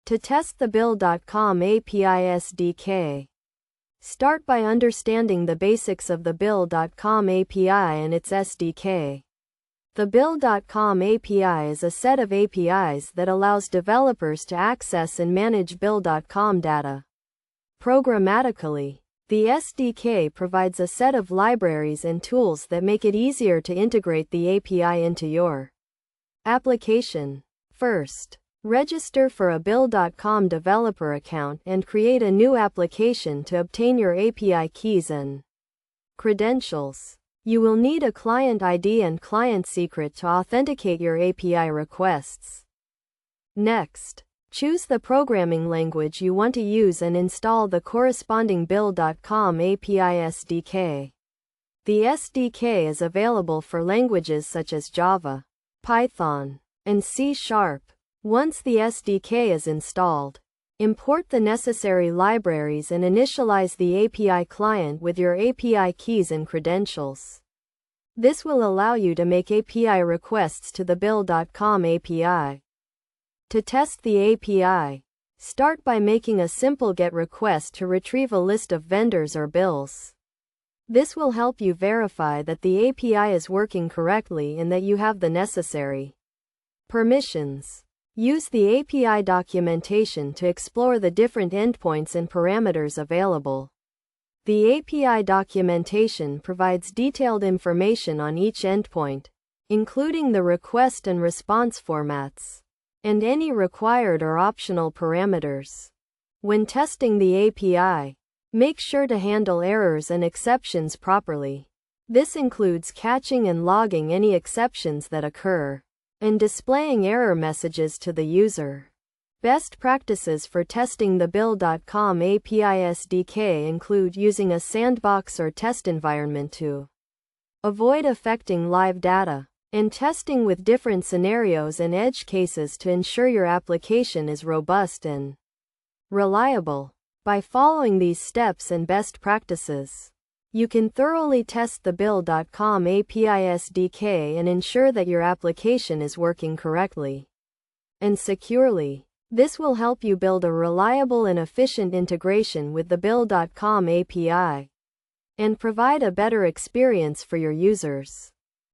To test the Bill.com API SDK, start by understanding the basics of the Bill.com API and its SDK. The Bill.com API is a set of APIs that allows developers to access and manage Bill.com data programmatically. The SDK provides a set of libraries and tools that make it easier to integrate the API into your application. First, register for a Bill.com developer account and create a new application to obtain your API keys and credentials. You will need a client ID and client secret to authenticate your API requests. Next, choose the programming language you want to use and install the corresponding Bill.com API SDK. The SDK is available for languages such as Java, Python, and C#. Once the SDK is installed, import the necessary libraries and initialize the API client with your API keys and credentials. This will allow you to make API requests to the Bill.com API. To test the API, start by making a simple GET request to retrieve a list of vendors or bills. This will help you verify that the API is working correctly and that you have the necessary permissions. Use the API documentation to explore the different endpoints and parameters available. The API documentation provides detailed information on each endpoint, including the request and response formats, and any required or optional parameters. When testing the API, make sure to handle errors and exceptions properly. This includes catching and logging any exceptions that occur, and displaying error messages to the user. Best practices for testing the Bill.com API SDK include using a sandbox or test environment to avoid affecting live data, and testing with different scenarios and edge cases to ensure your application is robust and reliable. By following these steps and best practices, you can thoroughly test the Bill.com API SDK and ensure that your application is working correctly and securely. This will help you build a reliable and efficient integration with the Bill.com API and provide a better experience for your users.